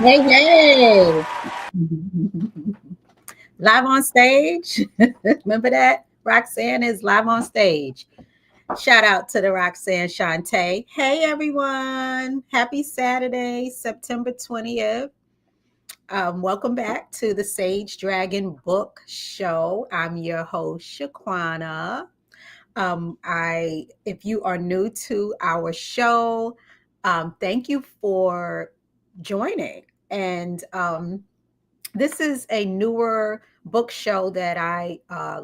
Hey, hey. Live on stage. Remember that? Roxanne is live on stage. Shout out to the Roxanne Shantae. Hey, everyone. Happy Saturday, September 20th. Welcome back to the Sage Dragon Book Show. I'm your host, Shaquana. If you are new to our show, thank you for joining. And this is a newer book show that I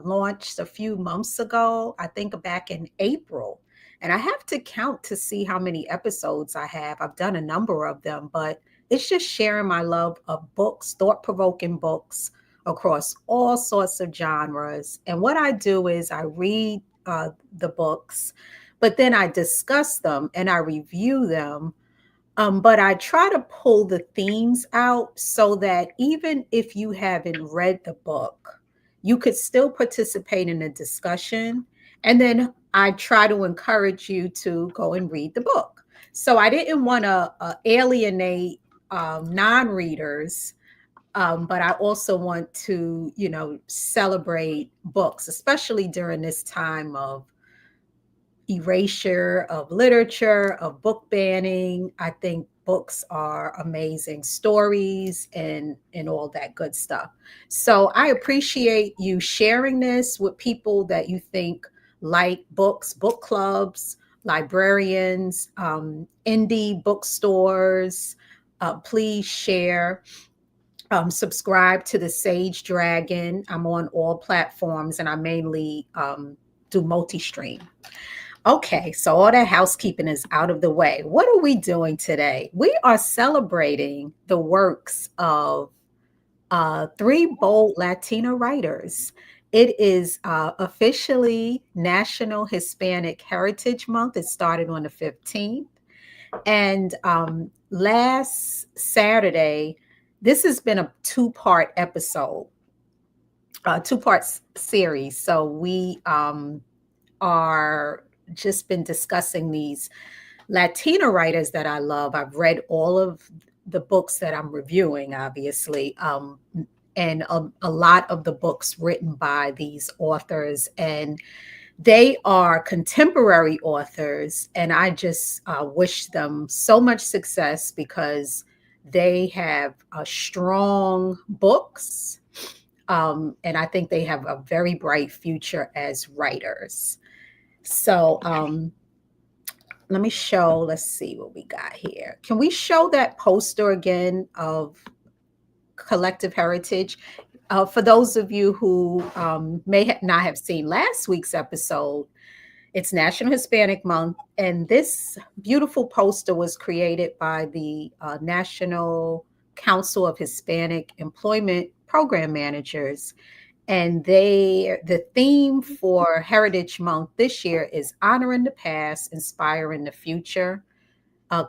launched a few months ago, I think back in April. And I have to count to see how many episodes I have. I've done a number of them, but it's just sharing my love of books, thought provoking books across all sorts of genres. And what I do is I read the books, but then I discuss them and I review them, but I try to pull the themes out so that even if you haven't read the book, you could still participate in the discussion. And then I try to encourage you to go and read the book. So I didn't want to alienate non readers, but I also want to, celebrate books, especially during this time of erasure of literature, of book banning. I think books are amazing stories and all that good stuff. So I appreciate you sharing this with people that you think like books, book clubs, librarians, indie bookstores. Please share. Subscribe to the Sage Dragon. I'm on all platforms and I mainly do multi stream. Okay, so all that housekeeping is out of the way. What are we doing today? We are celebrating the works of three bold Latina writers. It is officially National Hispanic Heritage Month. It started on the 15th. And last Saturday, this has been a two-part episode, two-part series. So we are just been discussing these Latina writers that I love. I've read all of the books that I'm reviewing, obviously, and a lot of the books written by these authors. And they are contemporary authors. And I just wish them so much success because they have strong books. And I think they have a very bright future as writers. So let me show, let's see what we got here. Can we show that poster again of collective heritage? For those of you who not have seen last week's episode, it's National Hispanic Month, and this beautiful poster was created by the National Council of Hispanic Employment Program Managers. And the theme for Heritage Month this year is honoring the past, inspiring the future,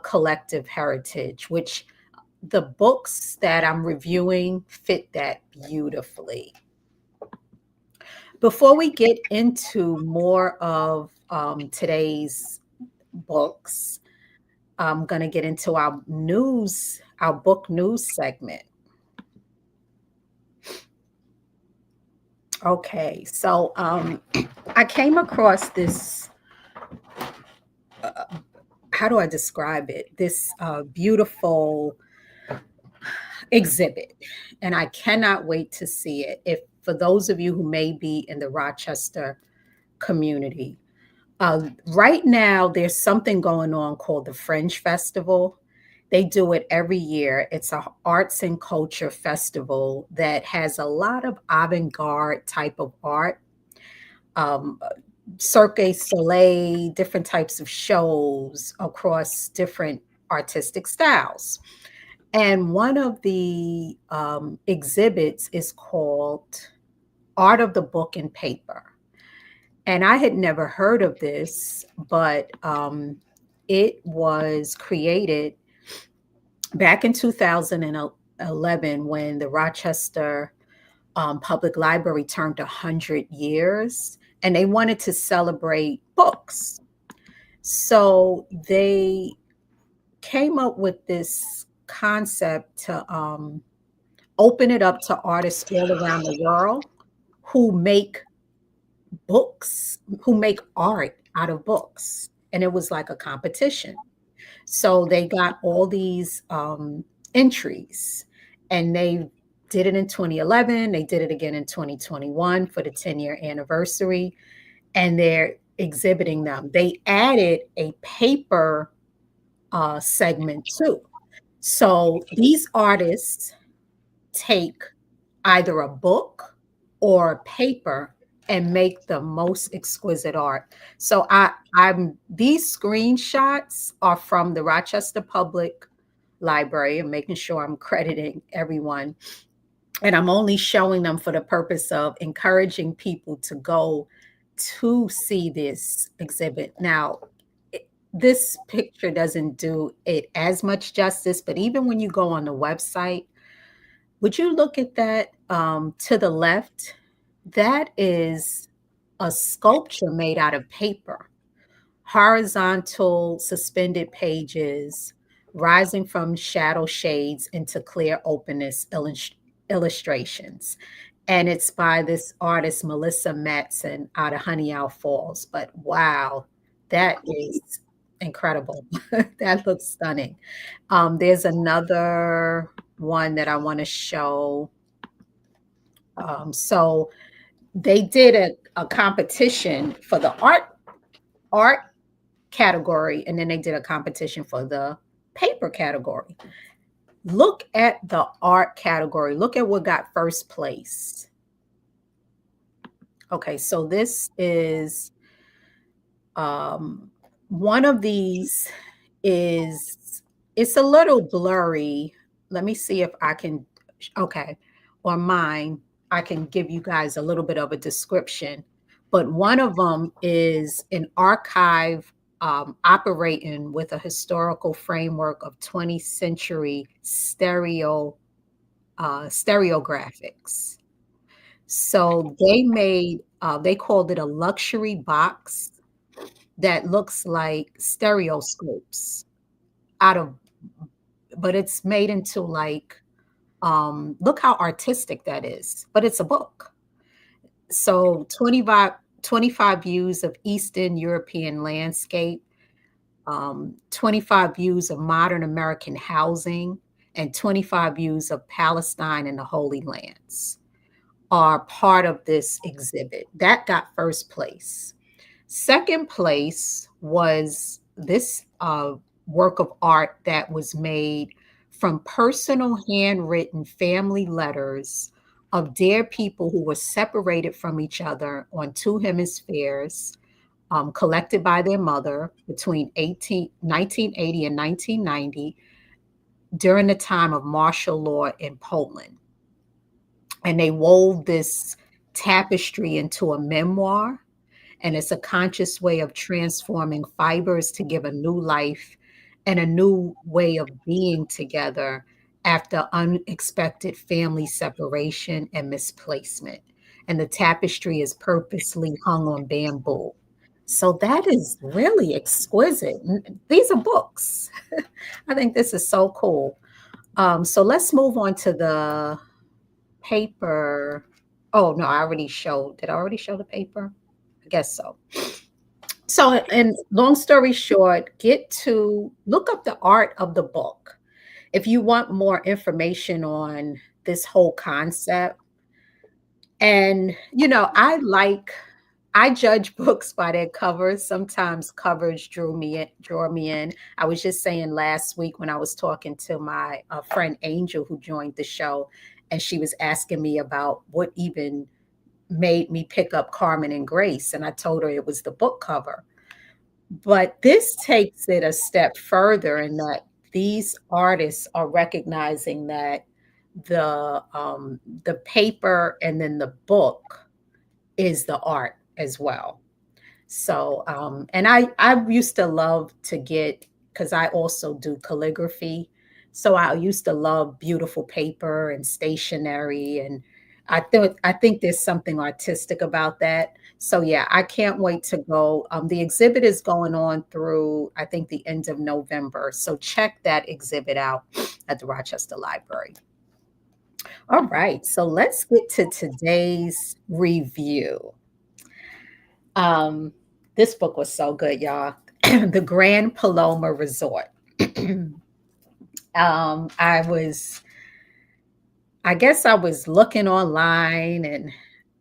collective heritage, which the books that I'm reviewing fit that beautifully. Before we get into more of today's books, I'm going to get into our book news segment. Okay, so I came across this. How do I describe it? This beautiful exhibit, and I cannot wait to see it. If for those of you who may be in the Rochester community, right now there's something going on called the Fringe Festival. They do it every year. It's a arts and culture festival that has a lot of avant-garde type of art. Um, Cirque Soleil, different types of shows across different artistic styles. And one of the exhibits is called Art of the Book and Paper. And I had never heard of this, but it was created back in 2011 when the Rochester Public Library turned 100 years and they wanted to celebrate books. So they came up with this concept to open it up to artists all around the world who make books, who make art out of books. And it was like a competition. So they got all these entries, and they did it in 2011. They did it again in 2021 for the 10-year anniversary, and they're exhibiting them. They added a paper segment too. So these artists take either a book or paper and make the most exquisite art. So I'm these screenshots are from the Rochester Public Library. I'm making sure I'm crediting everyone. And I'm only showing them for the purpose of encouraging people to go to see this exhibit. Now, this picture doesn't do it as much justice, but even when you go on the website, would you look at that to the left? That is a sculpture made out of paper, horizontal suspended pages rising from shadow shades into clear openness illustrations. And it's by this artist, Melissa Matson, out of Honey Owl Falls. But wow, that is incredible. That looks stunning. There's another one that I want to show. So they did a competition for the art category, and then they did a competition for the paper category. Look at the art category. Look at what got first place. Okay, so this is one of these is it's a little blurry. Let me see if I can okay, on mine, I can give you guys a little bit of a description. But one of them is an archive operating with a historical framework of 20th century stereographics. So they called it a luxury box that looks like stereoscopes out of, but it's made into like, look how artistic that is, but it's a book. So 25 views of Eastern European landscape, 25 views of modern American housing, and 25 views of Palestine and the Holy Lands are part of this exhibit. That got first place. Second place was this work of art that was made from personal handwritten family letters of dear people who were separated from each other on two hemispheres, collected by their mother between 1980 and 1990 during the time of martial law in Poland. And they wove this tapestry into a memoir, and it's a conscious way of transforming fibers to give a new life and a new way of being together after unexpected family separation and misplacement. And the tapestry is purposely hung on bamboo. So that is really exquisite. These are books. I think this is so cool. So let's move on to the paper. Oh, no, I already showed. Did I already show the paper? I guess so. So, and long story short, get to look up the art of the book. If you want more information on this whole concept, and I judge books by their covers. Sometimes covers draw me in. I was just saying last week when I was talking to my friend Angel who joined the show, and she was asking me about what even made me pick up Carmen and Grace, and I told her it was the book cover. But this takes it a step further in that these artists are recognizing that the paper and then the book is the art as well. So and I used to love to get, because I also do calligraphy. So I used to love beautiful paper and stationery, and I think there's something artistic about that. So yeah, I can't wait to go. The exhibit is going on through I think the end of November. So check that exhibit out at the Rochester Library. All right, so let's get to today's review. Um, this book was so good, y'all. The Grand Paloma Resort. I was, I guess I was looking online and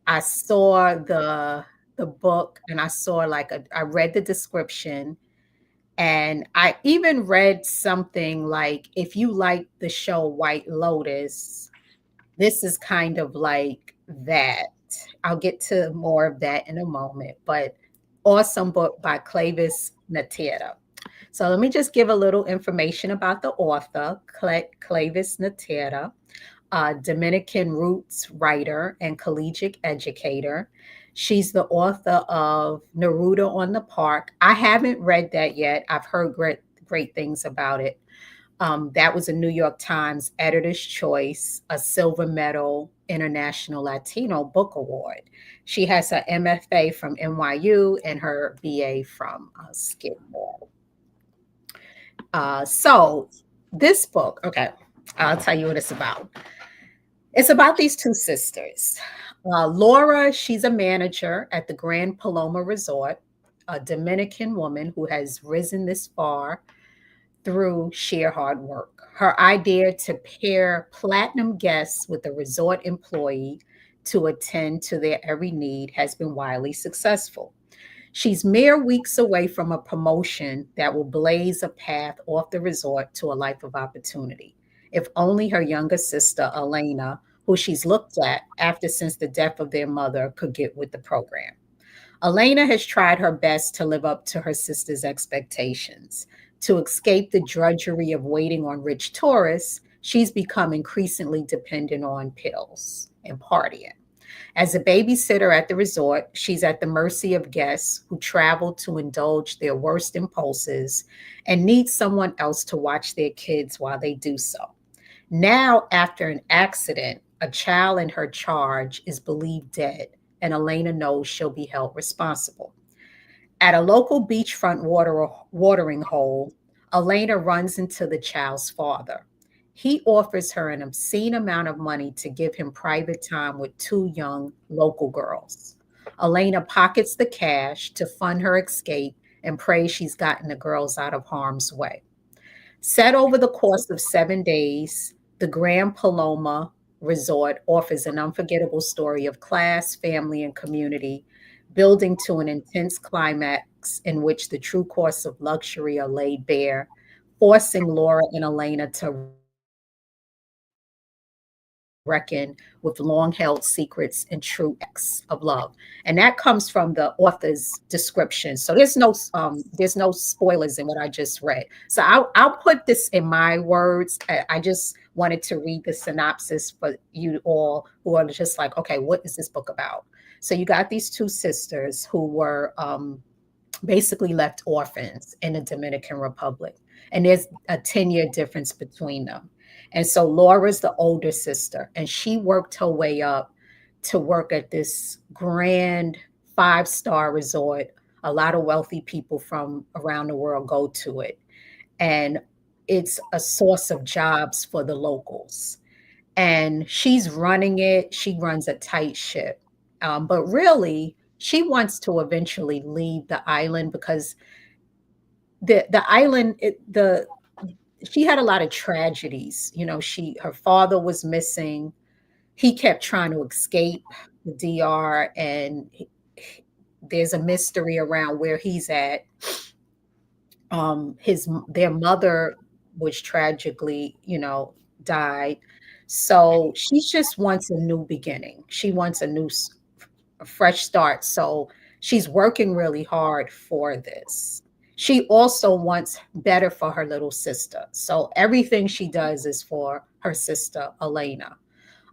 I saw the book and I saw like I read the description and I even read something like if you like the show White Lotus, this is kind of like that. I'll get to more of that in a moment, but awesome book by Clavis Natera. So let me just give a little information about the author, Clavis Natera, Dominican roots writer and collegiate educator. She's the author of Neruda on the Park. I haven't read that yet. I've heard great things about it. That was a New York Times Editor's Choice, a Silver Medal International Latino Book Award. She has her MFA from NYU and her BA from Skidmore. So this book, okay, I'll tell you what it's about. It's about these two sisters. Laura, she's a manager at the Grand Paloma Resort, a Dominican woman who has risen this far through sheer hard work. Her idea to pair platinum guests with a resort employee to attend to their every need has been wildly successful. She's mere weeks away from a promotion that will blaze a path off the resort to a life of opportunity. If only her younger sister, Elena, who she's looked at after since the death of their mother, could get with the program. Elena has tried her best to live up to her sister's expectations. To escape the drudgery of waiting on rich tourists, she's become increasingly dependent on pills and partying. As a babysitter at the resort, she's at the mercy of guests who travel to indulge their worst impulses and need someone else to watch their kids while they do so. Now, after an accident, a child in her charge is believed dead, and Elena knows she'll be held responsible. At a local beachfront watering hole, Elena runs into the child's father. He offers her an obscene amount of money to give him private time with two young local girls. Elena pockets the cash to fund her escape and prays she's gotten the girls out of harm's way. Set over the course of 7 days, the Grand Paloma Resort offers an unforgettable story of class, family, and community, building to an intense climax in which the true course of luxury are laid bare, forcing Laura and Elena to reckon with long held secrets and true acts of love. And that comes from the author's description. So there's no spoilers in what I just read. So I'll put this in my words. I just wanted to read the synopsis for you all who are just like, okay, what is this book about? So you got these two sisters who were basically left orphans in the Dominican Republic. And there's a 10-year difference between them. And so Laura's the older sister, and she worked her way up to work at this grand 5-star resort. A lot of wealthy people from around the world go to it. And it's a source of jobs for the locals. And she's running it, she runs a tight ship. But really, she wants to eventually leave the island because the island the she had a lot of tragedies. You know, her father was missing. He kept trying to escape the DR, and there's a mystery around where he's at. His Their mother was tragically, died. So she just wants a new beginning. She wants a fresh start. So she's working really hard for this. She also wants better for her little sister. So everything she does is for her sister, Elena.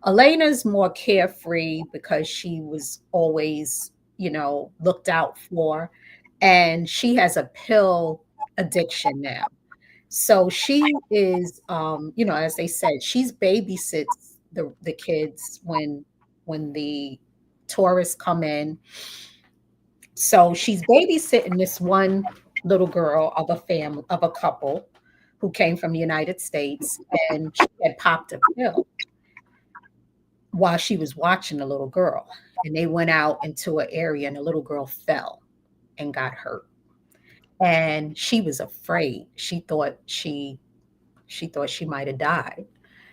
Elena's more carefree because she was always, looked out for. And she has a pill addiction now. So she is, as they said, she's babysits the kids when when the tourists come in. So she's babysitting this one little girl of a family of a couple who came from the United States, and she had popped a pill while she was watching the little girl. And they went out into an area, and the little girl fell and got hurt. And she was afraid. She thought she might have died.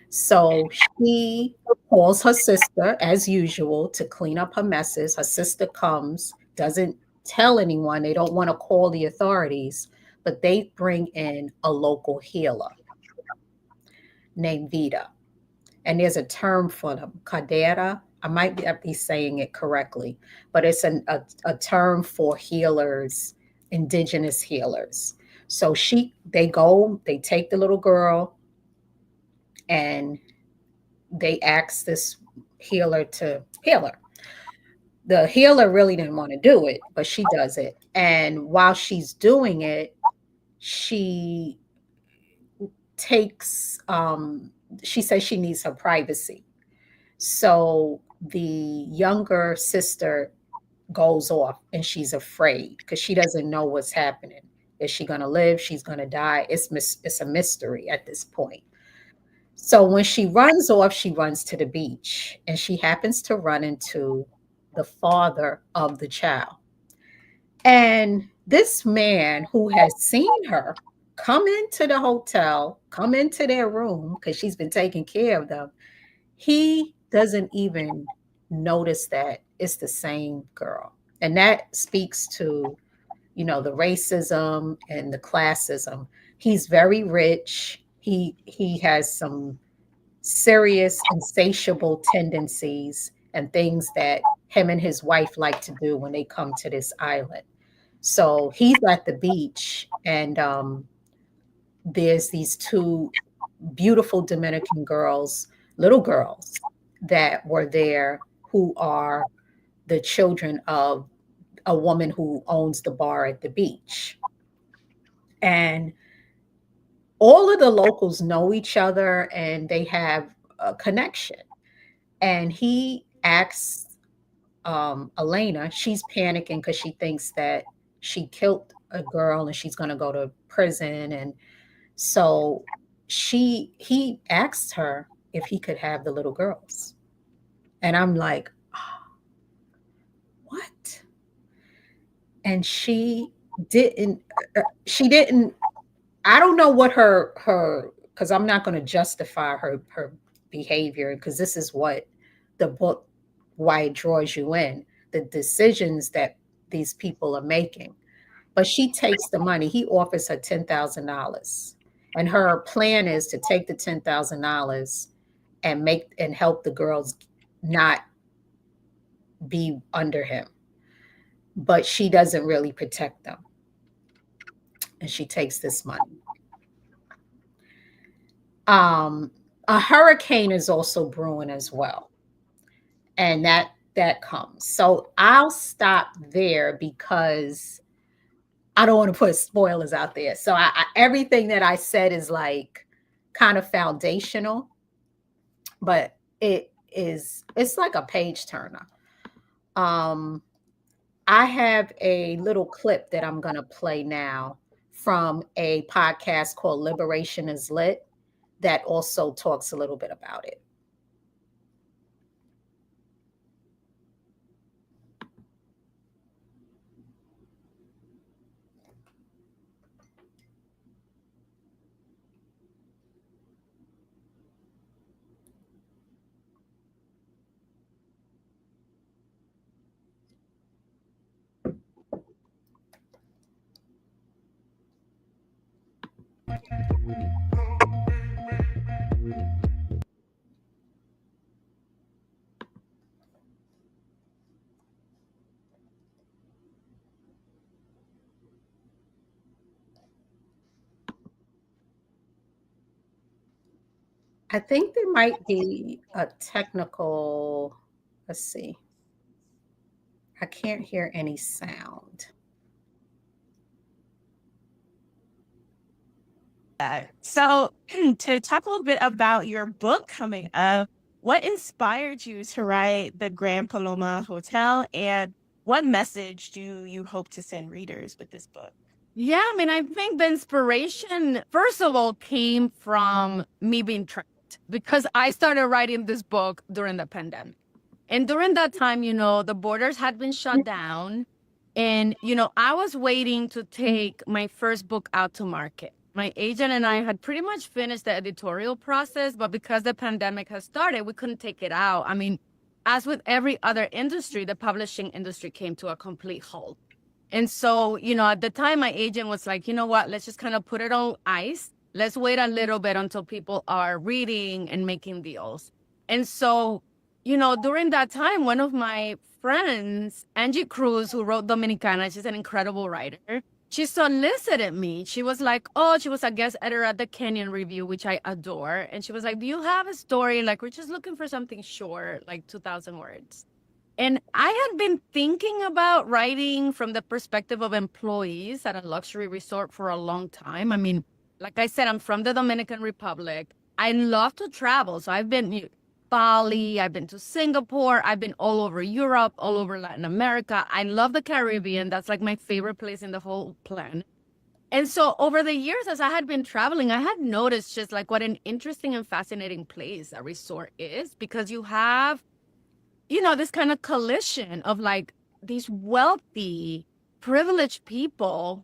So she calls her sister as usual to clean up her messes. Her sister comes, doesn't tell anyone. They don't want to call the authorities, but they bring in a local healer named Vita. And there's a term for them, cadera. I might be saying it correctly, but it's a term for healers, indigenous healers. So they take the little girl, and they ask this healer to heal her. The healer really didn't want to do it, but she does it. And while she's doing it, she takes, she says she needs her privacy. So the younger sister goes off, and she's afraid because she doesn't know what's happening. Is she going to live? She's going to die. It's a mystery at this point. So when she runs off, she runs to the beach, and she happens to run into the father of the child. And this man who has seen her come into the hotel, come into their room because she's been taking care of them, he doesn't even notice that it's the same girl. And that speaks to, the racism and the classism. He's very rich. He has some serious insatiable tendencies and things that him and his wife like to do when they come to this island. So he's at the beach, and there's these two beautiful Dominican girls, little girls, that were there who are the children of a woman who owns the bar at the beach. And all of the locals know each other, and they have a connection. And he asks Elena, she's panicking because she thinks that she killed a girl and she's going to go to prison. And so he asked her if he could have the little girls. And I'm like, oh, what? And didn't, she didn't, I don't know what because I'm not going to justify her behavior, because this is what the book, why it draws you in, the decisions that these people are making. But she takes the money. He offers her $10,000, and her plan is to take the $10,000 and help the girls not be under him. But she doesn't really protect them, and she takes this money. A hurricane is also brewing as well, and that comes. So I'll stop there because I don't want to put spoilers out there. So everything that I said is like kind of foundational, but it's like a page turner. Um, I have a little clip that I'm going to play now from a podcast called Liberation is Lit that also talks a little bit about it. I think there might be a technical, let's see. I can't hear any sound. So to talk a little bit about your book coming up, what inspired you to write the Grand Paloma Hotel, and what message do you hope to send readers with this book? Yeah, I mean, I think the inspiration, first of all, came from me being trapped because I started writing this book during the pandemic. And during that time, the borders had been shut down. And, I was waiting to take my first book out to market. My agent and I had pretty much finished the editorial process, but because the pandemic has started, we couldn't take it out. I mean, as with every other industry, the publishing industry came to a complete halt. And so, at the time, my agent was like, you know what, let's just kind of put it on ice. Let's wait a little bit until people are reading and making deals. And so, during that time, one of my friends, Angie Cruz, who wrote Dominicana, she's an incredible writer. She solicited me. She was like, oh, she was a guest editor at the Kenyan Review, which I adore. And she was like, do you have a story? Like, we're just looking for something short, like 2,000 words. And I had been thinking about writing from the perspective of employees at a luxury resort for a long time. I mean, like I said, I'm from the Dominican Republic. I love to travel. So I've been to Bali, I've been to Singapore, I've been all over Europe, all over Latin America. I love the Caribbean. That's like my favorite place in the whole planet. And so over the years, as I had been traveling, I had noticed just like what an interesting and fascinating place a resort is because you have this kind of collision of like these wealthy, privileged people.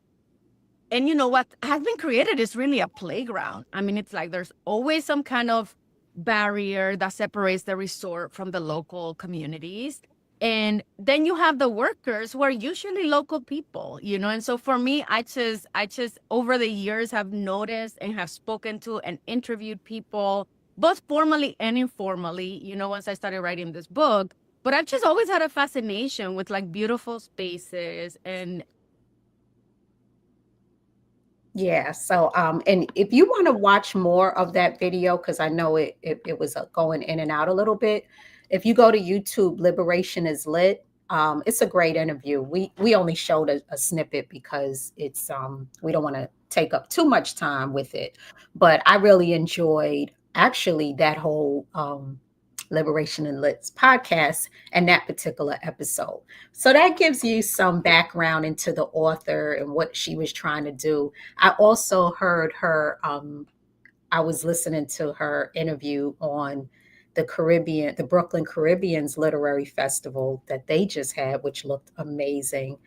And what has been created is really a playground. I mean, it's like there's always some kind of barrier that separates the resort from the local communities. And then you have the workers who are usually local people, And so for me, I just over the years have noticed and have spoken to and interviewed people, both formally and informally, once I started writing this book. But I've just always had a fascination with like beautiful spaces and Yeah. So, and if you want to watch more of that video, because I know it was going in and out a little bit. If you go to YouTube, Liberation is Lit. It's a great interview. We only showed a snippet because it's we don't want to take up too much time with it, but I really enjoyed actually that whole Liberation and Lit's podcast and that particular episode. So that gives you some background into the author and what she was trying to do. I also heard her, I was listening to her interview on the Brooklyn Caribbean's Literary Festival that they just had, which looked amazing.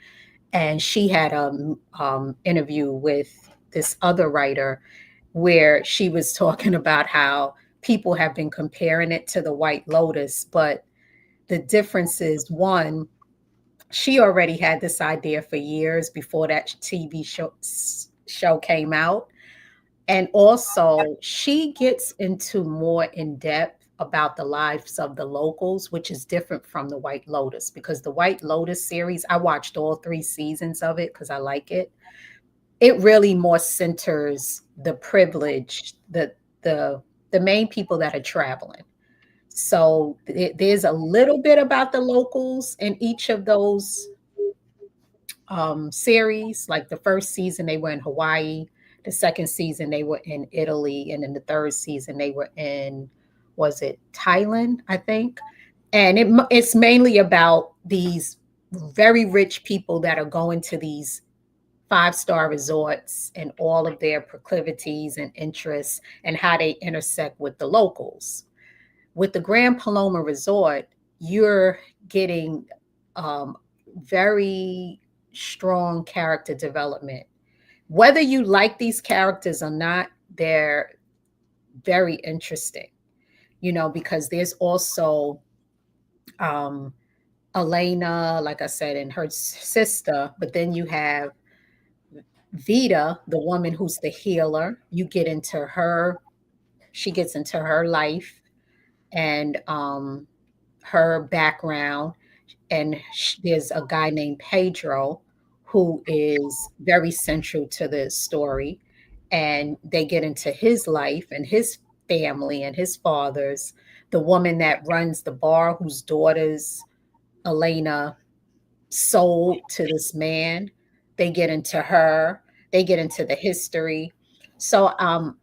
And she had a interview with this other writer where she was talking about how people have been comparing it to the White Lotus, but the difference is one, she already had this idea for years before that TV show came out. And also, she gets into more in depth about the lives of the locals, which is different from the White Lotus, because the White Lotus series, I watched all 3 seasons of it because I like it. It really more centers the privileged, the main people that are traveling. So there's a little bit about the locals in each of those series. Like the first season, they were in Hawaii. The second season, they were in Italy. And then the third season, they were in, was it Thailand, I think? And it's mainly about these very rich people that are going to these five-star resorts and all of their proclivities and interests and how they intersect with the locals. With the Grand Paloma Resort, you're getting um, very strong character development. Whether you like these characters or not, they're very interesting, because there's also um, Elena, like I said, and her sister, but then you have Vita, the woman who's the healer. You get into her, she gets into her life and her background. And there's a guy named Pedro who is very central to the story. And they get into his life and his family and his father's. The woman that runs the bar, whose daughters Elena sold to this man, they get into her, they get into the history. So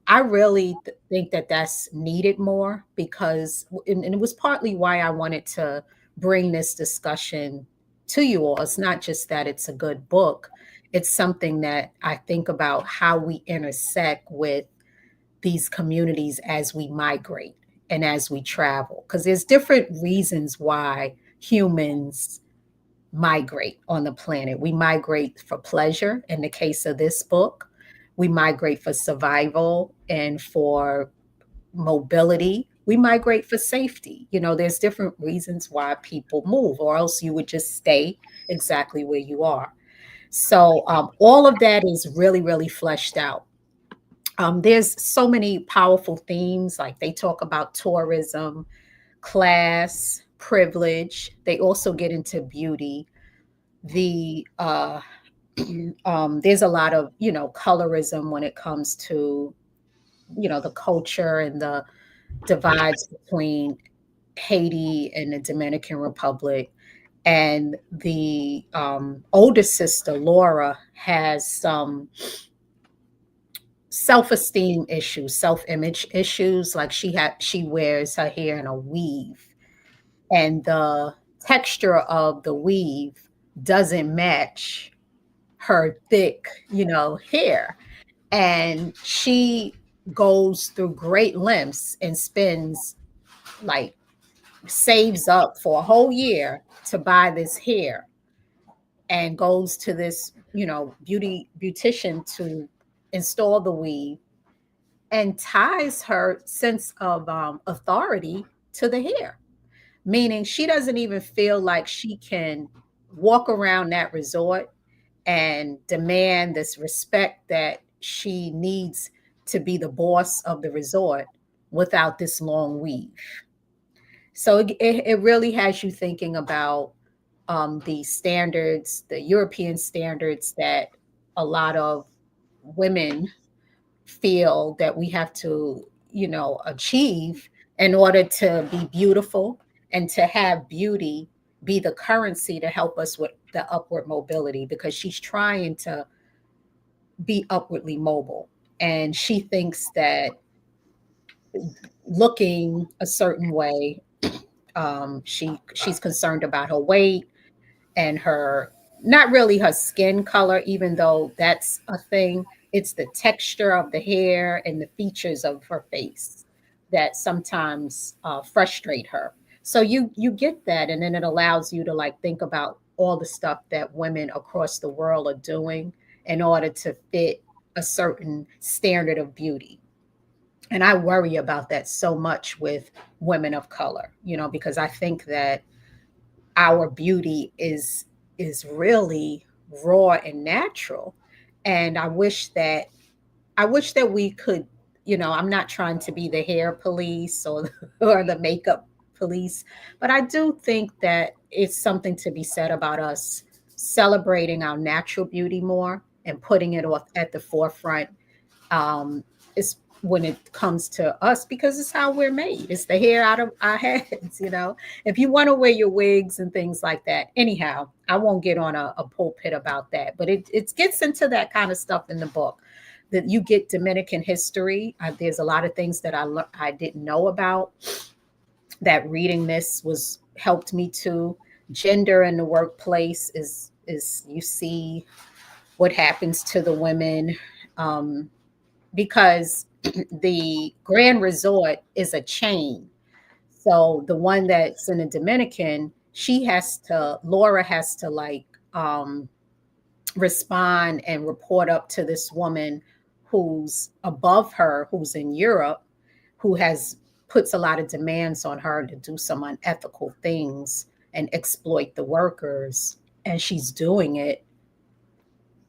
I really think that that's needed more because, and it was partly why I wanted to bring this discussion to you all. It's not just that it's a good book, it's something that I think about how we intersect with these communities as we migrate and as we travel. Because there's different reasons why humans migrate on the planet. We migrate for pleasure in the case of this book. We migrate for survival and for mobility. We migrate for safety. You know, there's different reasons why people move, or else you would just stay exactly where you are. So, all of that is really, really fleshed out. There's so many powerful themes, like they talk about tourism, class, privilege. They also get into beauty. The there's a lot of, you know, colorism when it comes to, you know, the culture and the divides between Haiti and the Dominican Republic. And the oldest sister, Laura, has some self-esteem issues, self-image issues. Like she wears her hair in a weave, and the texture of the weave doesn't match her thick, you know, hair. And she goes through great lengths and spends, like, saves up for a whole year to buy this hair, and goes to this, you know, beautician to install the weave, and ties her sense of authority to the hair, meaning she doesn't even feel like she can walk around that resort and demand this respect that she needs to be the boss of the resort without this long weave. So it really has you thinking about the standards, the European standards that a lot of women feel that we have to, you know, achieve in order to be beautiful and to have beauty be the currency to help us with the upward mobility, because she's trying to be upwardly mobile. And she thinks that looking a certain way, she's concerned about her weight and her, not really her skin color, even though that's a thing. It's the texture of the hair and the features of her face that sometimes frustrate her. So you get that, and then it allows you to, like, think about all the stuff that women across the world are doing in order to fit a certain standard of beauty. And I worry about that so much with women of color, you know, because I think that our beauty is really raw and natural. And I wish that we could, you know, I'm not trying to be the hair police or or the makeup police, but I do think that it's something to be said about us celebrating our natural beauty more and putting it off at the forefront, is when it comes to us, because it's how we're made. It's the hair out of our heads, you know. If you want to wear your wigs and things like that, anyhow, I won't get on a pulpit about that, but it gets into that kind of stuff in the book. That you get Dominican history. There's a lot of things that I didn't know about, that reading this was helped me to. Gender in the workplace is you see what happens to the women, um, because the Grand Resort is a chain. So the one that's in the Dominican, Laura has to, like, respond and report up to this woman who's above her, who's in Europe, who has puts a lot of demands on her to do some unethical things and exploit the workers. And she's doing it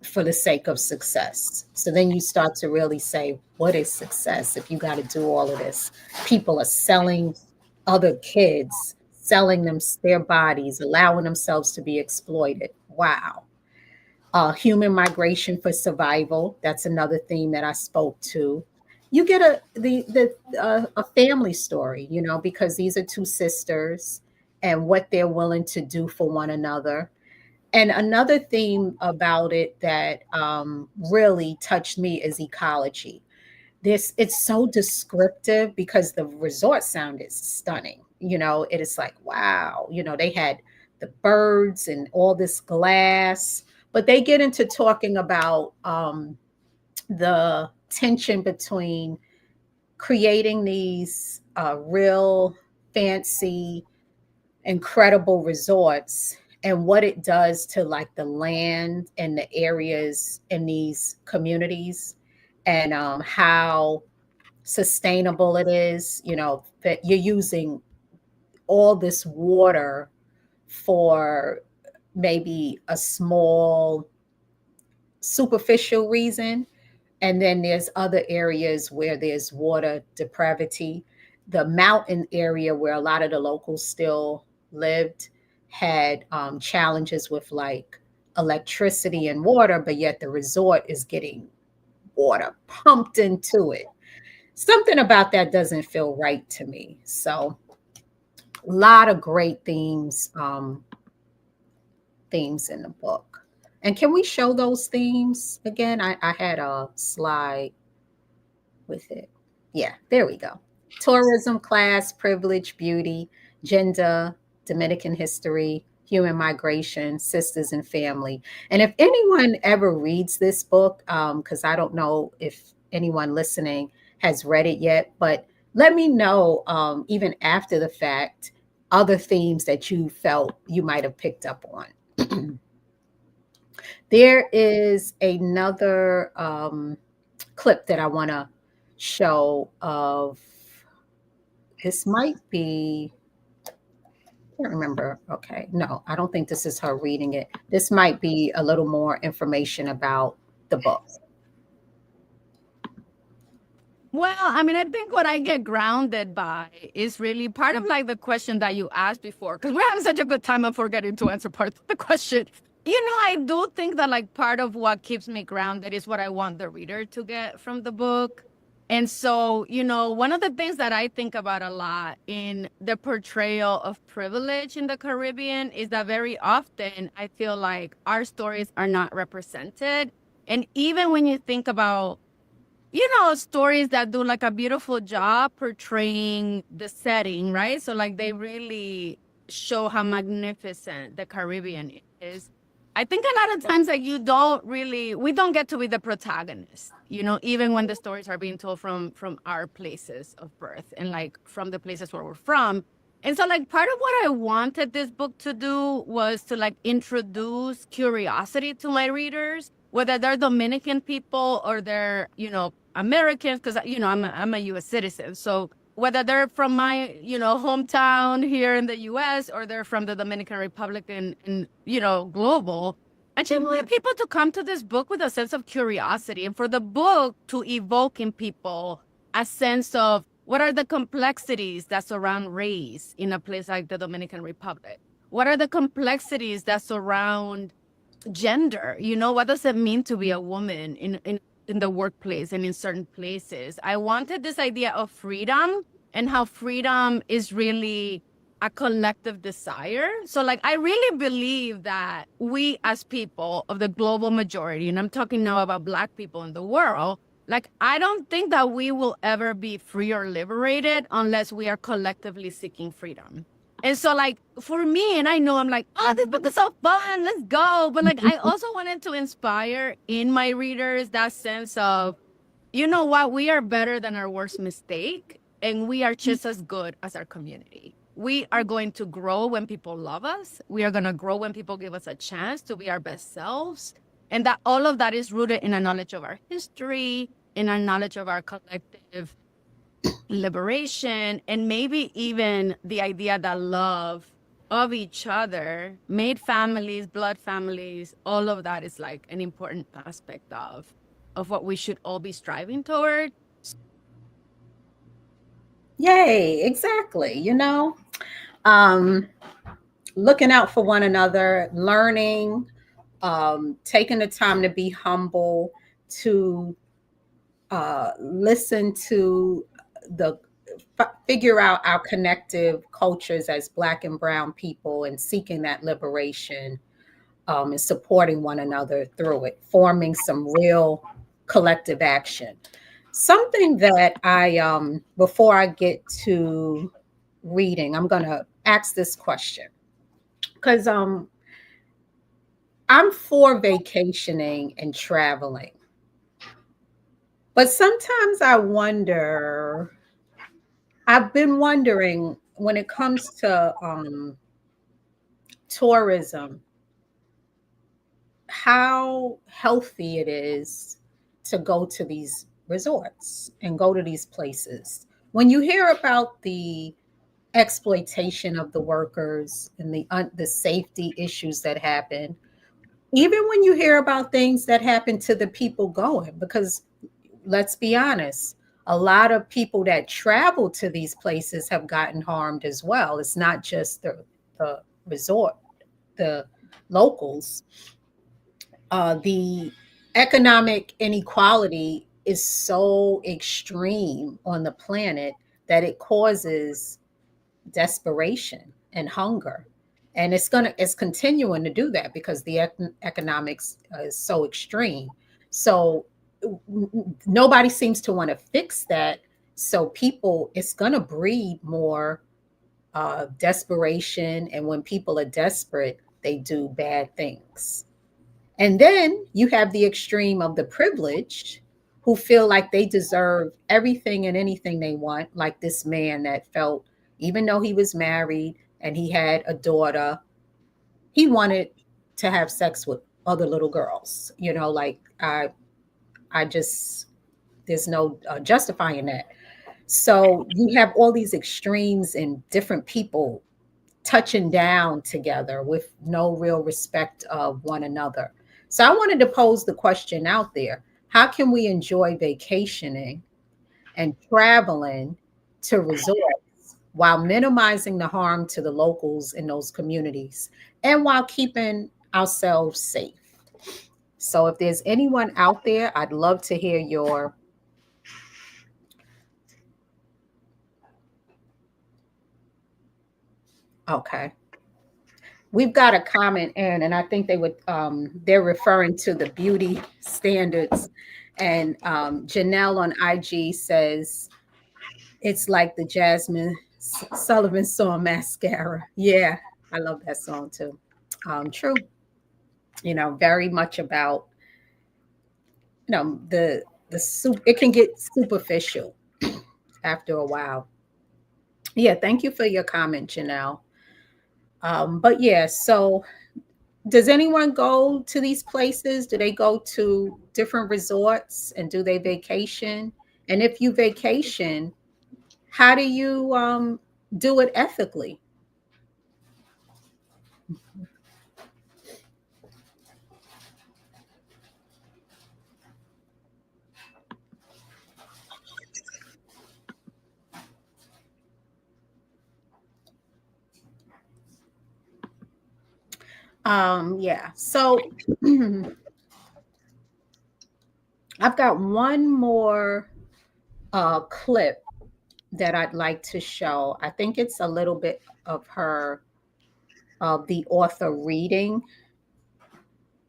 for the sake of success. So then you start to really say, what is success if you got to do all of this? People are selling other kids, selling them their bodies, allowing themselves to be exploited. Wow. Human migration for survival. That's another theme that I spoke to. You get a family story, you know, because these are two sisters and what they're willing to do for one another. And another theme about it that really touched me is ecology, this, it's so descriptive because the resort sounded stunning. It is like, wow, they had the birds and all this glass, but they get into talking about the tension between creating these real fancy, incredible resorts and what it does to like the land and the areas in these communities, and how sustainable it is, that you're using all this water for maybe a small superficial reason. And then there's other areas where there's water depravity. The mountain area where a lot of the locals still lived had challenges with like electricity and water, but yet the resort is getting water pumped into it. Something about that doesn't feel right to me. So, a lot of great themes in the book. And can we show those themes again? I had a slide with it. Yeah, there we go. Tourism, class, privilege, beauty, gender, Dominican history, human migration, sisters and family. And if anyone ever reads this book, because I don't know if anyone listening has read it yet, but let me know, even after the fact, other themes that you felt you might have picked up on. There is another clip that I want to show of. This might be, I can't remember. Okay, no, I don't think this is her reading it. This might be a little more information about the book. Well, I mean, I think what I get grounded by is really part of like the question that you asked before, because we're having such a good time of forgetting to answer part of the question. I do think that like part of what keeps me grounded is what I want the reader to get from the book. And so, one of the things that I think about a lot in the portrayal of privilege in the Caribbean is that very often I feel like our stories are not represented. And even when you think about stories that do like a beautiful job portraying the setting, right? So like they really show how magnificent the Caribbean is. I think a lot of times like we don't get to be the protagonist, even when the stories are being told from our places of birth and like from the places where we're from. And so like part of what I wanted this book to do was to like introduce curiosity to my readers, whether they're Dominican people or they're, Americans, because, I'm a U.S. citizen. So whether they're from my, hometown here in the U.S. or they're from the Dominican Republic and global, I just want people to come to this book with a sense of curiosity and for the book to evoke in people a sense of what are the complexities that surround race in a place like the Dominican Republic? What are the complexities that surround gender? What does it mean to be a woman in the workplace and in certain places? I wanted this idea of freedom and how freedom is really a collective desire. So like, I really believe that we as people of the global majority, and I'm talking now about Black people in the world, like, I don't think that we will ever be free or liberated unless we are collectively seeking freedom. And so like for me, and I know I'm like, oh, this book is so fun, let's go. But like I also wanted to inspire in my readers that sense of, you know what, we are better than our worst mistake, and we are just as good as our community. We are going to grow when people love us. We are going to grow when people give us a chance to be our best selves. And that all of that is rooted in a knowledge of our history, in our knowledge of our collective liberation, and maybe even the idea that love of each other, made families, blood families, all of that is like an important aspect of what we should all be striving toward. Yay, exactly. Um, looking out for one another, learning, taking the time to be humble, to listen to the figure out our connective cultures as Black and Brown people, and seeking that liberation, and supporting one another through it, forming some real collective action. Something that I before I get to reading, I'm gonna ask this question because I'm for vacationing and traveling, but sometimes I wonder. I've been wondering when it comes to tourism, how healthy it is to go to these resorts and go to these places. When you hear about the exploitation of the workers and the safety issues that happen, even when you hear about things that happen to the people going, because let's be honest, a lot of people that travel to these places have gotten harmed as well. It's not just the resort, the locals. The economic inequality is so extreme on the planet that it causes desperation and hunger, and it's continuing to do that because the economics is so extreme. So nobody seems to want to fix that. So people, it's going to breed more desperation, and when people are desperate, they do bad things. And then you have the extreme of the privileged who feel like they deserve everything and anything they want, like this man that felt, even though he was married and he had a daughter, he wanted to have sex with other little girls. Like I just, there's no justifying that. So you have all these extremes and different people touching down together with no real respect of one another. So I wanted to pose the question out there. How can we enjoy vacationing and traveling to resorts while minimizing the harm to the locals in those communities and while keeping ourselves safe? So if there's anyone out there, I'd love to hear your. Okay. We've got a comment in, and I think they're referring to the beauty standards. And Janelle on IG says it's like the Jasmine Sullivan song Mascara. Yeah, I love that song too. True. Very much about the soup. It can get superficial after a while. Yeah, thank you for your comment, Janelle. But yeah, so does anyone go to these places? Do they go to different resorts and do they vacation? And if you vacation, how do you do it ethically? Yeah. So I've got one more clip that I'd like to show. I think it's a little bit of her, of the author reading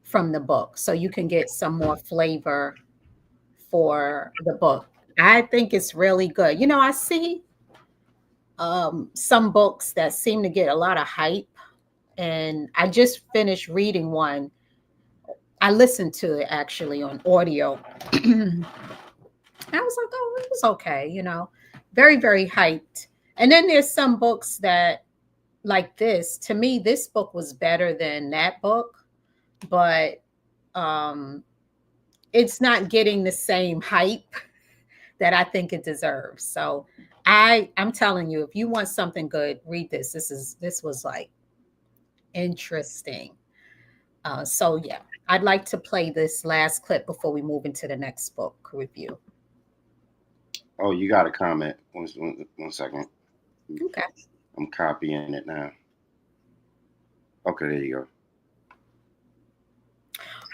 from the book, so you can get some more flavor for the book. I think it's really good. I see some books that seem to get a lot of hype, and I just finished reading one. I listened to it actually on audio. I was like, oh, it was okay, very, very hyped. And then there's some books that, like this, to me, this book was better than that book, but um, it's not getting the same hype that I think it deserves. So I'm telling you, if you want something good, read this. This was like interesting. So yeah, I'd like to play this last clip before we move into the next book review. Oh, you got a comment. One second. Okay. I'm copying it now. Okay, there you go.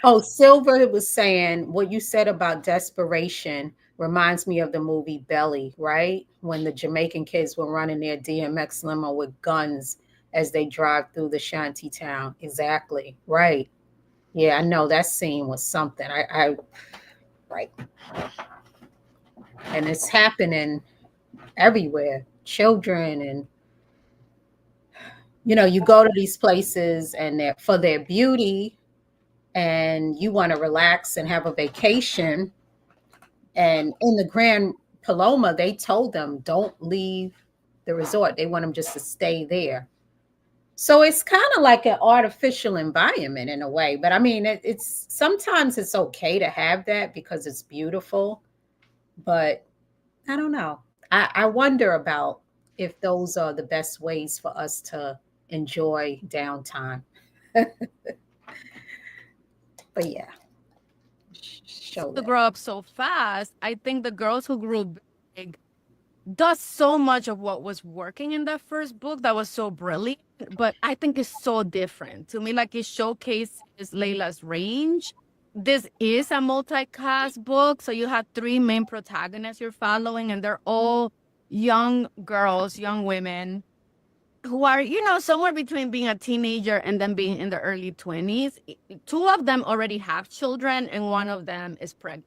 Oh, Silver was saying what you said about desperation reminds me of the movie Belly, right? When the Jamaican kids were running their DMX limo with guns as they drive through the shanty town. Exactly. Right. Yeah, I know that scene was something. I right. and it's happening everywhere. Children, and you go to these places and they're for their beauty, and you want to relax and have a vacation. And in the Grand Paloma, they told them don't leave the resort. They want them just to stay there. So it's kind of like an artificial environment in a way. But I mean, it's sometimes it's okay to have that because it's beautiful. But I don't know. I wonder about if those are the best ways for us to enjoy downtime. But yeah, show To that. grow up so fast, I think the girls who grew big does so much of what was working in that first book that was so brilliant, but I think it's so different. To me, like it showcases Layla's range. This is a multi-cast book, so you have three main protagonists you're following, and they're all young girls, young women who are, somewhere between being a teenager and then being in the early 20s. Two of them already have children, and one of them is pregnant,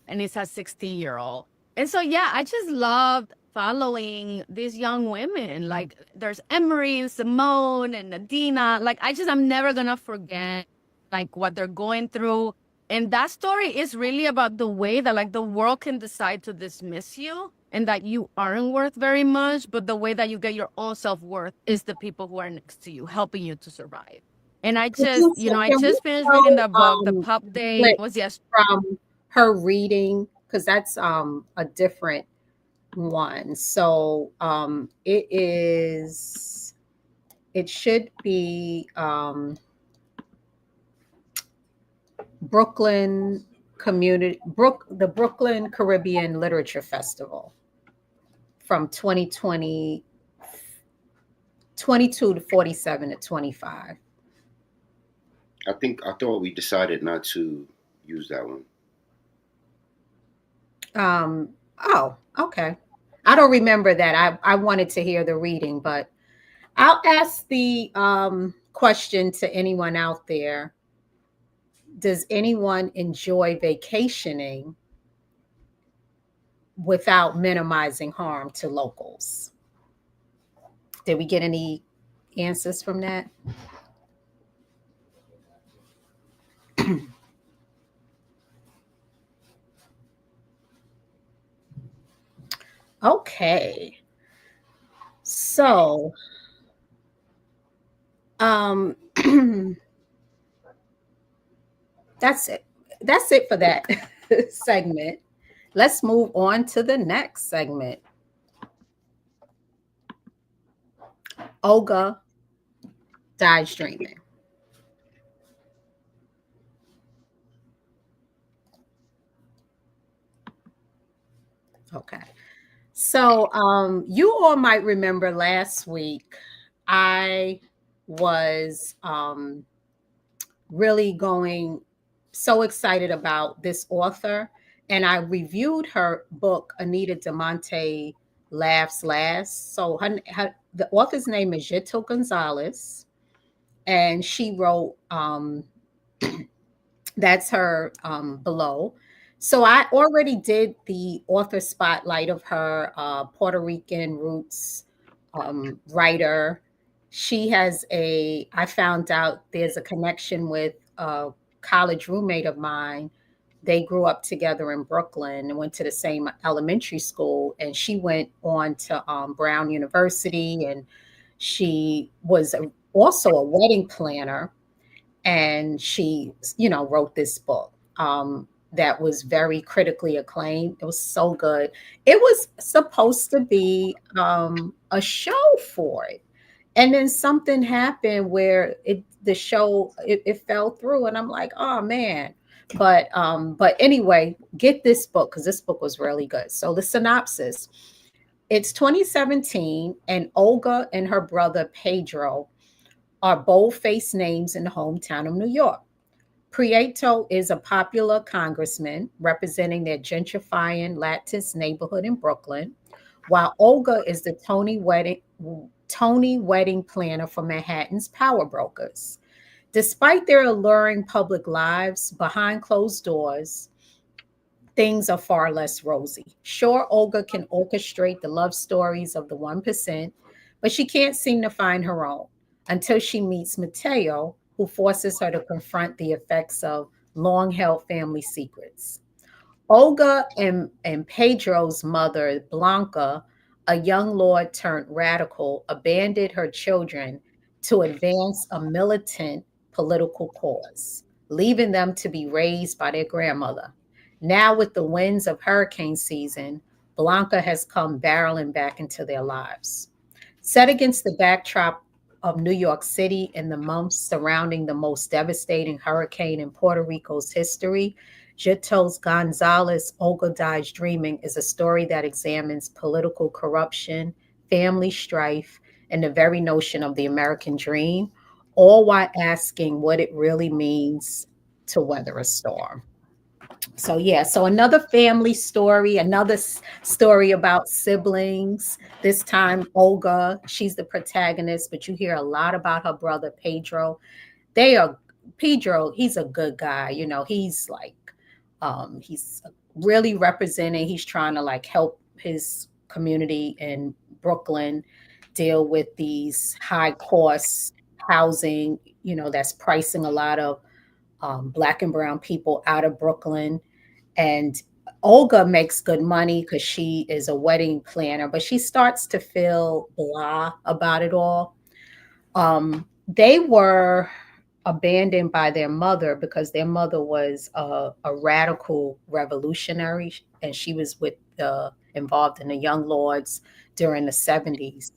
and it's a 16-year-old. And so, yeah, I just loved following these young women. Like, there's Emery and Simone and Nadina. Like, I'm never going to forget, like, what they're going through. And that story is really about the way that, like, the world can decide to dismiss you and that you aren't worth very much. But the way that you get your own self-worth is the people who are next to you, helping you to survive. And I just, I Can we just finished reading show the book. The pub day was clips yesterday. from her reading, because that's a different one. So it should be Brooklyn the Brooklyn Caribbean Literature Festival from 2020, 22 to 47 to 25. I thought we decided not to use that one. Oh, okay. I don't remember that. I wanted to hear the reading, but I'll ask the question to anyone out there. Does anyone enjoy vacationing without minimizing harm to locals? Did we get any answers from that? Okay. So, um, that's it. That's it for that segment. Let's move on to the next segment. Olga dies dreaming. Okay. So you all might remember last week I was really going so excited about this author, and I reviewed her book, Anita de Monte Laughs Last. So the author's name is Jito Gonzalez, and she wrote that's her below. So I already did the author spotlight of her, Puerto Rican roots writer. I found out there's a connection with a college roommate of mine. They grew up together in Brooklyn and went to the same elementary school. And she went on to Brown University, and she was also a wedding planner. And she, wrote this book that was very critically acclaimed. It was so good. It was supposed to be a show for it, and then something happened where the show fell through, and I'm like, oh man. But anyway, get this book because this book was really good. So the synopsis: it's 2017, and Olga and her brother Pedro are bold-faced names in the hometown of New York. Prieto is a popular congressman representing their gentrifying Latins neighborhood in Brooklyn, while Olga is the Tony wedding planner for Manhattan's power brokers. Despite their alluring public lives behind closed doors, things are far less rosy. Sure, Olga can orchestrate the love stories of the 1%, but she can't seem to find her own until she meets Mateo, who forces her to confront the effects of long held family secrets. Olga and Pedro's mother, Blanca, a young lord turned radical, abandoned her children to advance a militant political cause, leaving them to be raised by their grandmother. Now, with the winds of hurricane season, Blanca has come barreling back into their lives. Set against the backdrop of New York City in the months surrounding the most devastating hurricane in Puerto Rico's history, Jito's Gonzalez Olga Dies Dreaming is a story that examines political corruption, family strife, and the very notion of the American dream, all while asking what it really means to weather a storm. So yeah, so another family story, another story about siblings. This time Olga, she's the protagonist, but you hear a lot about her brother Pedro. They are Pedro, he's a good guy, you know, he's like he's really representing, he's trying to like help his community in Brooklyn deal with these high cost housing, you know, that's pricing a lot of Black and brown people out of Brooklyn. And Olga makes good money because she is a wedding planner, but she starts to feel blah about it all. They were abandoned by their mother because their mother was a radical revolutionary, and she was with involved in the Young Lords during the 70s.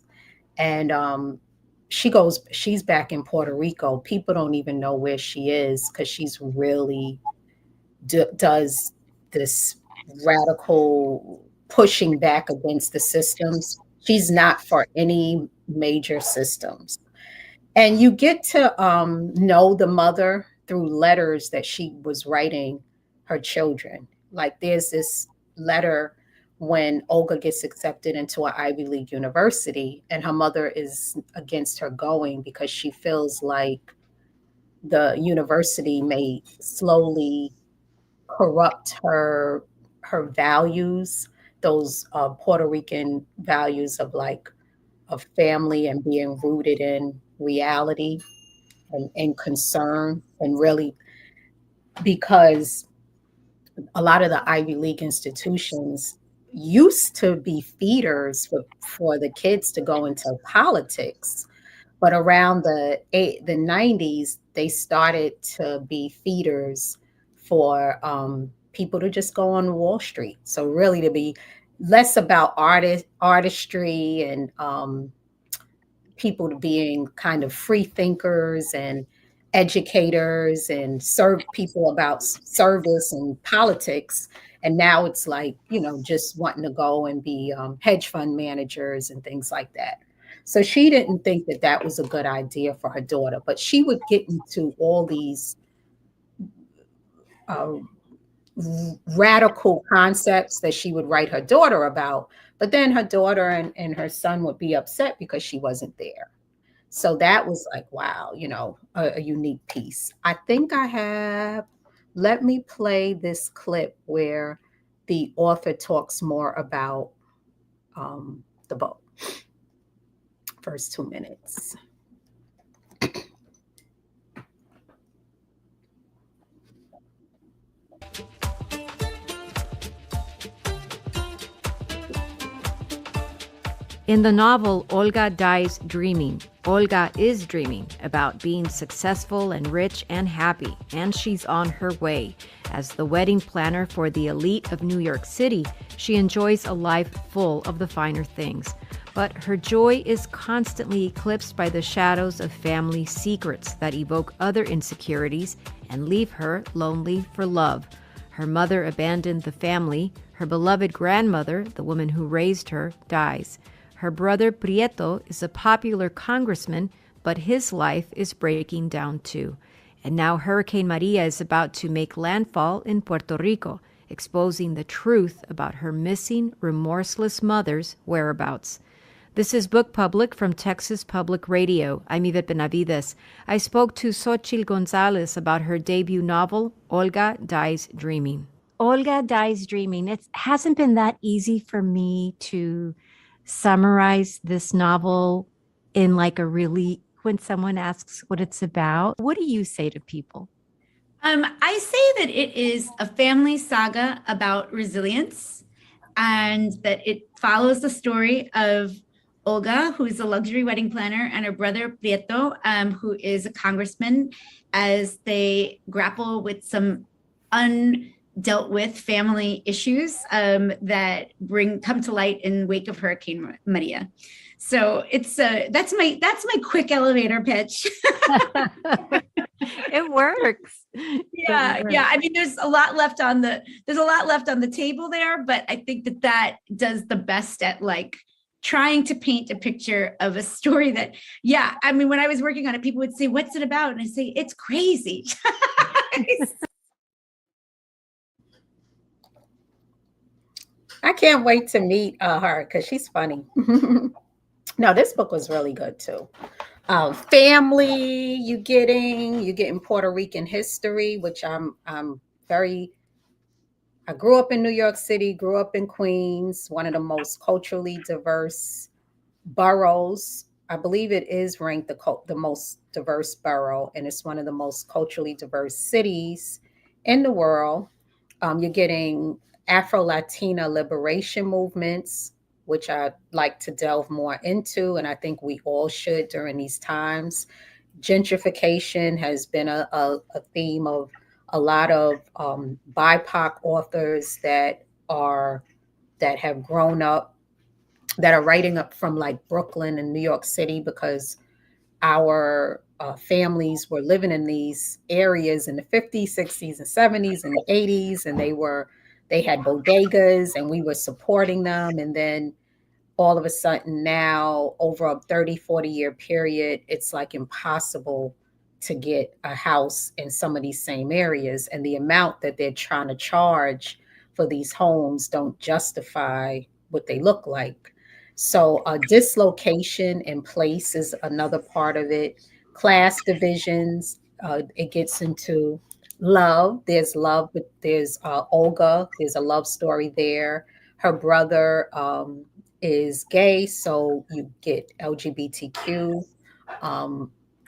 And she's back in Puerto Rico. People don't even know where she is because she's really does this radical pushing back against the systems. She's not for any major systems. And you get to know the mother through letters that she was writing her children. Like there's this letter when Olga gets accepted into an Ivy League university, and her mother is against her going because she feels like the university may slowly corrupt her values, those Puerto Rican values of like of family and being rooted in reality and concern, and really because a lot of the Ivy League institutions used to be feeders for the kids to go into politics. But around the 90s, they started to be feeders for people to just go on Wall Street. So really to be less about artistry and people being kind of free thinkers and educators and serve people about service and politics. And now it's like, you know, just wanting to go and be hedge fund managers and things like that. So she didn't think that that was a good idea for her daughter, but she would get into all these uh, radical concepts that she would write her daughter about. But then her daughter and her son would be upset because she wasn't there. So that was like, wow, you know, a unique piece. I think I have, let me play this clip where the author talks more about the book. First 2 minutes. In the novel Olga Dies Dreaming, Olga is dreaming about being successful and rich and happy, and she's on her way. As the wedding planner for the elite of New York City, she enjoys a life full of the finer things. But her joy is constantly eclipsed by the shadows of family secrets that evoke other insecurities and leave her lonely for love. Her mother abandoned the family. Her beloved grandmother, the woman who raised her, dies. Her brother Prieto is a popular congressman, but his life is breaking down too. And now Hurricane Maria is about to make landfall in Puerto Rico, exposing the truth about her missing, remorseless mother's whereabouts. This is Book Public from Texas Public Radio. I'm Yvette Benavides. I spoke to Xochitl Gonzalez about her debut novel, Olga Dies Dreaming. Olga Dies Dreaming. It hasn't been that easy for me to summarize this novel in like a really, when someone asks what it's about. What do you say to people? I say that it is a family saga about resilience and that it follows the story of Olga, who is a luxury wedding planner, and her brother Prieto, who is a congressman, as they grapple with some undealt with family issues that come to light in wake of Hurricane Maria. So it's that's my quick elevator pitch. It works. Yeah, yeah. I mean, there's a lot left on the table there, but I think that does the best at like trying to paint a picture of a story that, yeah. I mean, when I was working on it, people would say, "What's it about?" And I say, "It's crazy." I can't wait to meet her because she's funny. No, this book was really good too. Family, you're getting Puerto Rican history, which I'm very. I grew up in New York City, grew up in Queens, one of the most culturally diverse boroughs. I believe it is ranked the most diverse borough, and it's one of the most culturally diverse cities in the world. You're getting Afro Latina liberation movements, which I like to delve more into, and I think we all should during these times. Gentrification has been a theme of a lot of BIPOC authors that have grown up, that are writing up from like Brooklyn and New York City, because our families were living in these areas in the 50s, 60s, and 70s and 80s, and they had bodegas and we were supporting them. And then all of a sudden now, over a 30-40 year period, it's like impossible to get a house in some of these same areas, and the amount that they're trying to charge for these homes don't justify what they look like. So dislocation in place is another part of it. Class divisions, it gets into love. There's love, but there's Olga, there's a love story there. Her brother is gay, so you get LGBTQ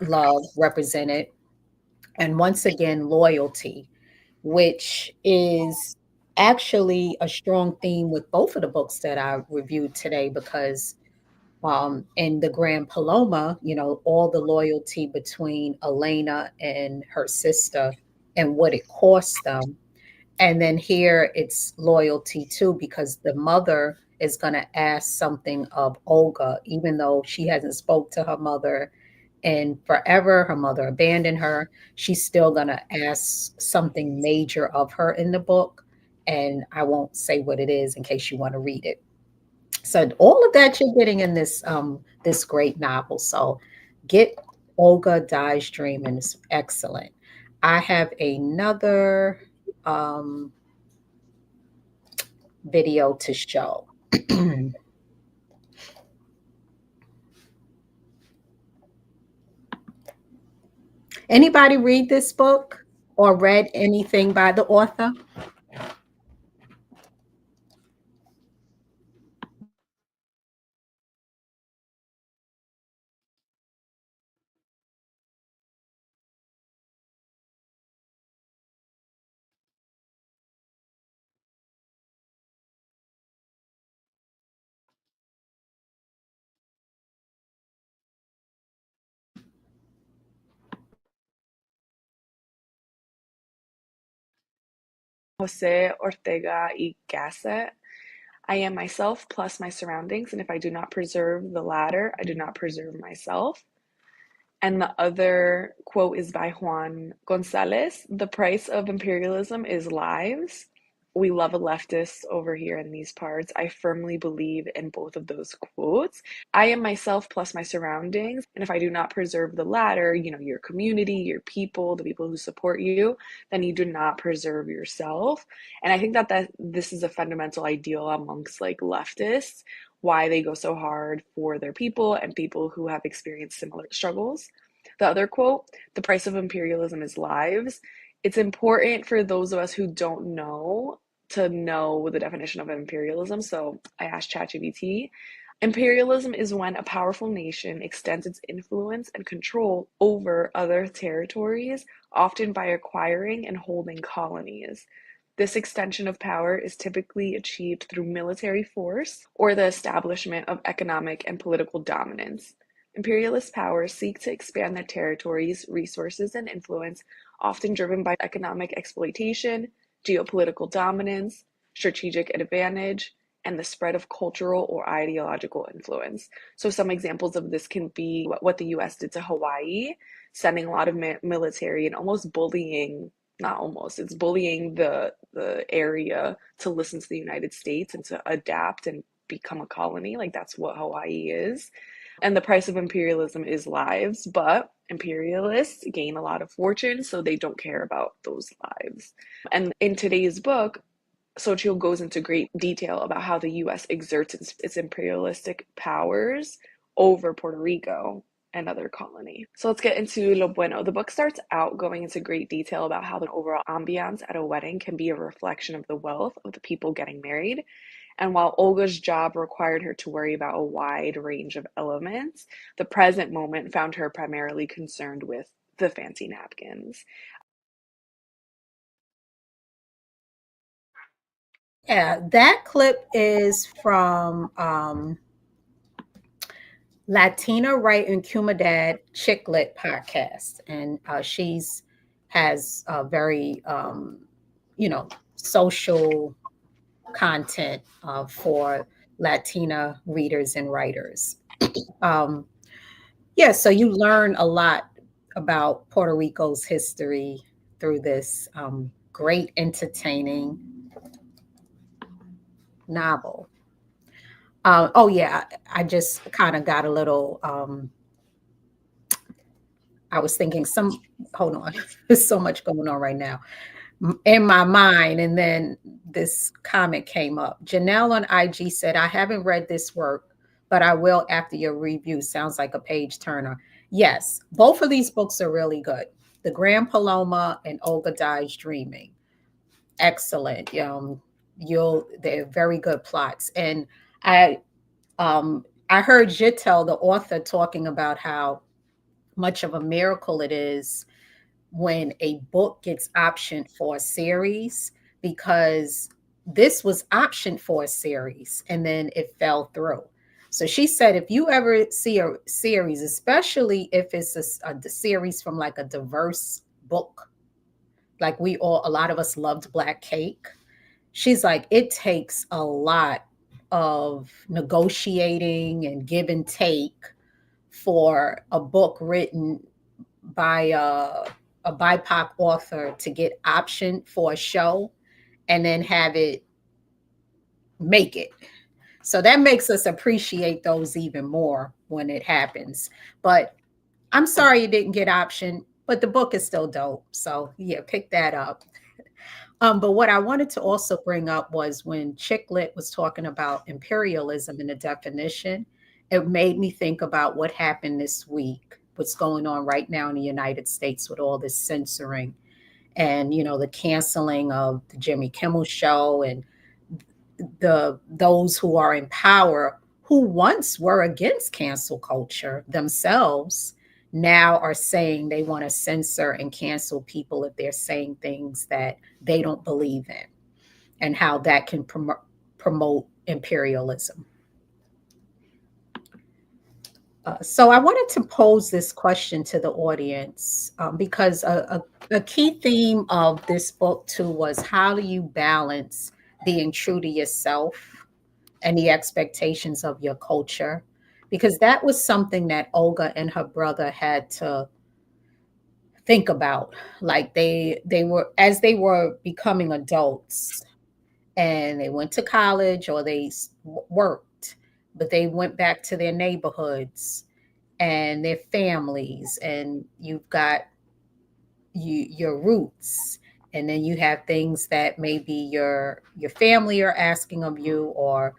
love represented. And once again, loyalty, which is actually a strong theme with both of the books that I reviewed today, because in the Grand Paloma, all the loyalty between Elena and her sister and what it cost them. And then here it's loyalty too, because the mother is going to ask something of Olga, even though she hasn't spoke to her mother and forever. Her mother abandoned her. She's still going to ask something major of her in the book. And I won't say what it is in case you want to read it. So all of that you're getting in this great novel. So get Olga Dies Dreaming. It's excellent. I have another video to show. Anybody read this book or read anything by the author? Jose Ortega y Gasset. I am myself plus my surroundings, and if I do not preserve the latter, I do not preserve myself. And the other quote is by Juan Gonzalez. The price of imperialism is lives. We love a leftist over here in these parts. I firmly believe in both of those quotes. I am myself plus my surroundings. And if I do not preserve the latter, your community, your people, the people who support you, then you do not preserve yourself. And I think that this is a fundamental ideal amongst like leftists, why they go so hard for their people and people who have experienced similar struggles. The other quote, the price of imperialism is lives, It's important for those of us who don't know to know the definition of imperialism. So I asked ChatGPT. Imperialism is when a powerful nation extends its influence and control over other territories, often by acquiring and holding colonies. This extension of power is typically achieved through military force or the establishment of economic and political dominance. Imperialist powers seek to expand their territories, resources, and influence, often driven by economic exploitation, geopolitical dominance, strategic advantage, and the spread of cultural or ideological influence. So, some examples of this can be what the US did to Hawaii, sending a lot of military and almost bullying, not almost, it's bullying the area to listen to the United States and to adapt and become a colony. Like, that's what Hawaii is. And the price of imperialism is lives, but imperialists gain a lot of fortune, so they don't care about those lives. And in today's book, Xochitl goes into great detail about how the US exerts its imperialistic powers over Puerto Rico, another colony. So let's get into Lo Bueno. The book starts out going into great detail about how the overall ambiance at a wedding can be a reflection of the wealth of the people getting married. And while Olga's job required her to worry about a wide range of elements, the present moment found her primarily concerned with the fancy napkins. Yeah, that clip is from Latina Right and Cumadad Chick Lit podcast, and she's has a very social content for Latina readers and writers. Um, yeah, so you learn a lot about Puerto Rico's history through this great, entertaining novel. Oh yeah, I just kind of got a little. I was thinking some. Hold on, there's so much going on right now in my mind, and then this comment came up. Janelle on IG said, "I haven't read this work, but I will after your review. Sounds like a page turner." Yes, both of these books are really good. The Grand Paloma and Olga Dies Dreaming. Excellent. They're very good plots, and I I heard Jitel, the author, talking about how much of a miracle it is when a book gets optioned for a series, because this was optioned for a series and then it fell through. So she said, if you ever see a series, especially if it's a series from like a diverse book, like a lot of us loved Black Cake. She's like, it takes a lot of negotiating and give and take for a book written by a BIPOC author to get optioned for a show and then have it make it. So that makes us appreciate those even more when it happens. But I'm sorry it didn't get optioned, but the book is still dope. So yeah, pick that up. But what I wanted to also bring up was when Chick Lit was talking about imperialism and the definition, it made me think about what happened this week, what's going on right now in the United States with all this censoring and, the canceling of the Jimmy Kimmel show, and those who are in power who once were against cancel culture themselves now are saying they want to censor and cancel people if they're saying things that they don't believe in, and how that can promote imperialism. So I wanted to pose this question to the audience because a key theme of this book too was, how do you balance being true to yourself and the expectations of your culture? Because that was something that Olga and her brother had to think about. Like they were, as they were becoming adults and they went to college or they worked, but they went back to their neighborhoods and their families, and you've got your roots, and then you have things that maybe your family are asking of you, or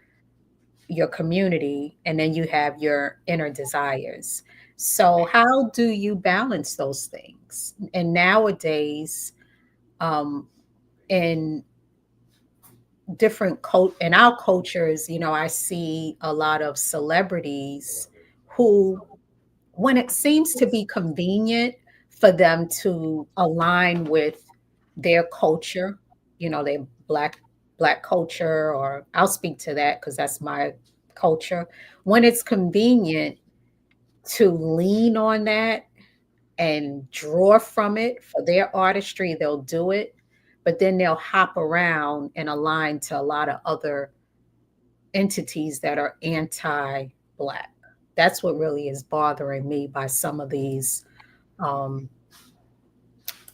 your community, and then you have your inner desires. So how do you balance those things? And nowadays, In in our cultures, I see a lot of celebrities who, when it seems to be convenient for them to align with their culture, their black culture, or I'll speak to that because that's my culture. When it's convenient to lean on that and draw from it for their artistry, they'll do it. But then they'll hop around and align to a lot of other entities that are anti-Black. That's what really is bothering me by some of these um,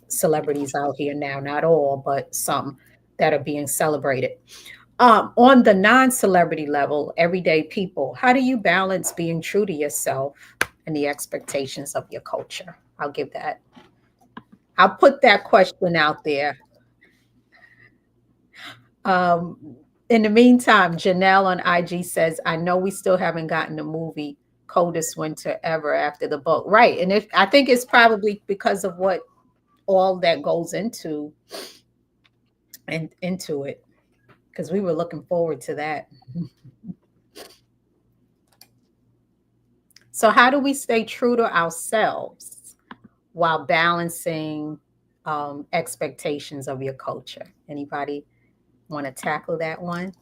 celebrities out here now. Not all, but some that are being celebrated. On the non-celebrity level, everyday people, how do you balance being true to yourself and the expectations of your culture? I'll put that question out there. In the meantime, Janelle on IG says, I know we still haven't gotten the movie Coldest Winter Ever after the book. Right. And I think it's probably because of what all that goes into it, because we were looking forward to that. So how do we stay true to ourselves while balancing expectations of your culture? Anybody want to tackle that one?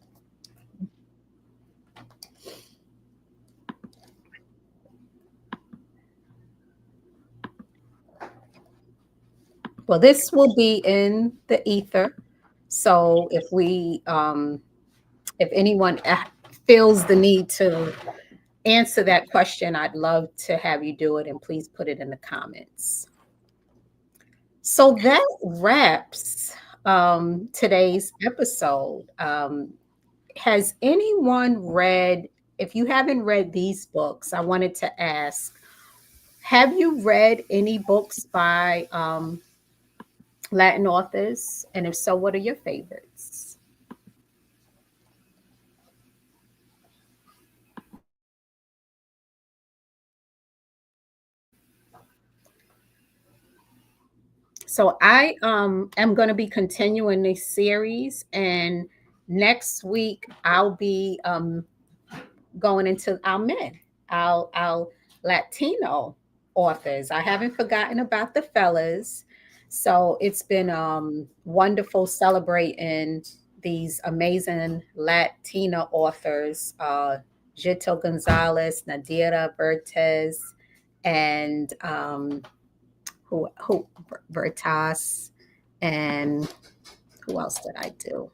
Well, this will be in the ether. So if anyone feels the need to answer that question, I'd love to have you do it, and please put it in the comments. So that wraps today's episode. Has anyone read, if you haven't read these books, I wanted to ask, have you read any books by Latin authors? And if so, what are your favorites? So I am going to be continuing this series, and next week I'll be going into our men, our Latino authors. I haven't forgotten about the fellas. So it's been wonderful celebrating these amazing Latina authors, Gito Gonzalez, Nadira Bertez, and who Vertas, and who else did I do?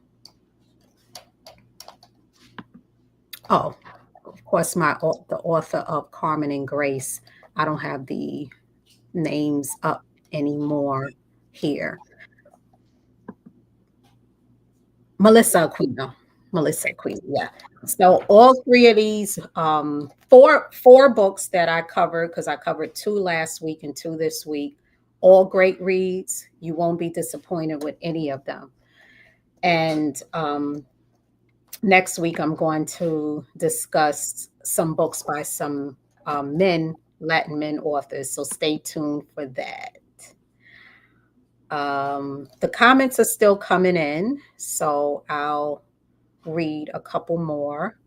Oh, of course, the author of Carmen and Grace. I don't have the names up anymore here. Melissa Aquino. Yeah. So all three of these, four books that I covered, because I covered 2 last week and 2 this week, all great reads. You won't be disappointed with any of them. And next week, I'm going to discuss some books by some Latin men authors. So stay tuned for that. The comments are still coming in, so I'll read a couple more.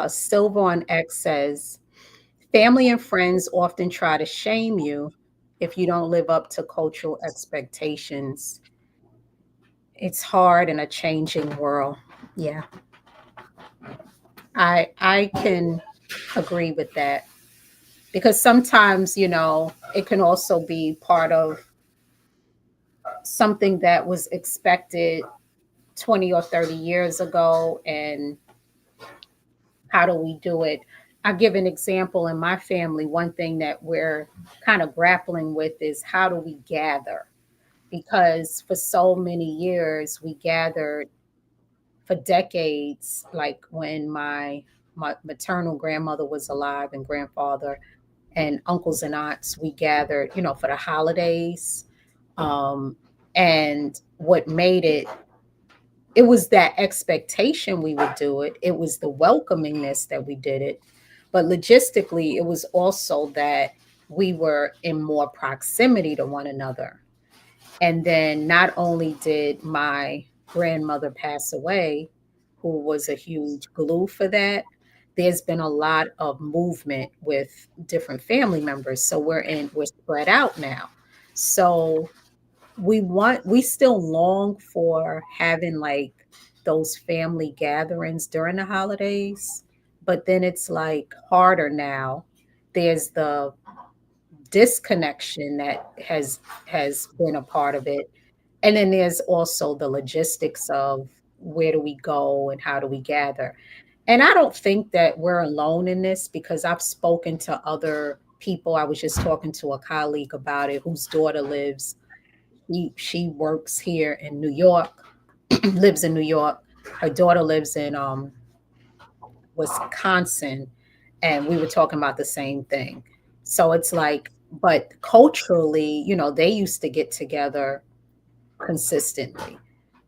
Silva on X says, family and friends often try to shame you if you don't live up to cultural expectations. It's hard in a changing world. Yeah. I can agree with that, because sometimes, it can also be part of something that was expected 20 or 30 years ago, and how do we do it? I'll give an example. In my family, one thing that we're kind of grappling with is, how do we gather? Because for so many years we gathered for decades, like when my maternal grandmother was alive, and grandfather and uncles and aunts, we gathered, for the holidays. And what made it was that expectation we would do it. It was the welcomingness that we did it. But logistically, it was also that we were in more proximity to one another. And then not only did my grandmother pass away, who was a huge glue for that, there's been a lot of movement with different family members. So we're spread out now. So we still long for having like those family gatherings during the holidays, but then it's like harder now. There's the disconnection that has been a part of it, and then there's also the logistics of where do we go and how do we gather. And I don't think that we're alone in this, because I've spoken to other people. I was just talking to a colleague about it whose daughter lives, she works here in New York, lives in New York. Her daughter lives in Wisconsin, and we were talking about the same thing. So it's like, but culturally, they used to get together consistently.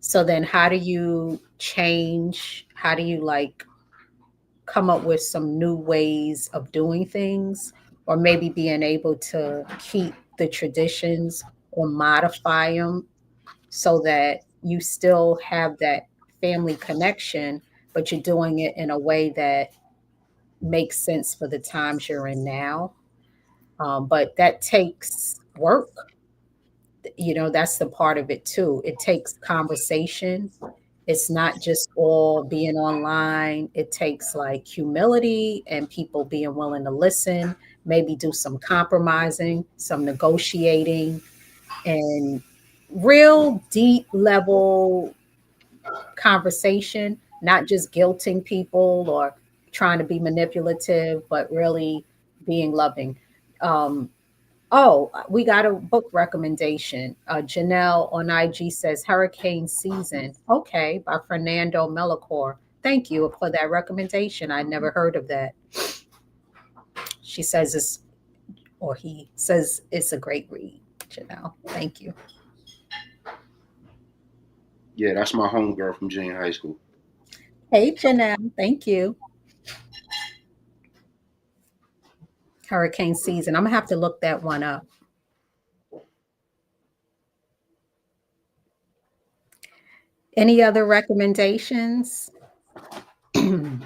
So then how do you change? How do you like come up with some new ways of doing things, or maybe being able to keep the traditions or modify them so that you still have that family connection, but you're doing it in a way that makes sense for the times you're in now. But that takes work. That's the part of it too. It takes conversation. It's not just all being online. It takes like humility and people being willing to listen, maybe do some compromising, some negotiating, and real deep level conversation, not just guilting people or trying to be manipulative, but really being loving. Um, Oh, we got a book recommendation. Janelle on IG says Hurricane Season. Okay, by Fernando Melicore. Thank you for that recommendation. I never heard of that. She says it's, or he says it's a great read, Janelle. Thank you. Yeah, that's my homegirl from junior high school. Hey, Janelle. Thank you. Hurricane Season. I'm going to have to look that one up. Any other recommendations? I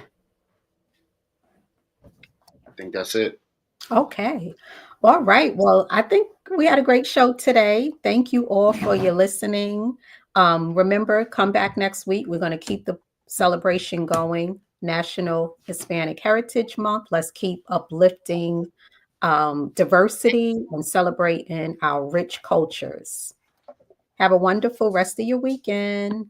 think that's it. Okay. All right. Well, I think we had a great show today. Thank you all for your listening. Remember, come back next week. We're going to keep the celebration going. National Hispanic Heritage Month. Let's keep uplifting diversity and celebrating our rich cultures. Have a wonderful rest of your weekend.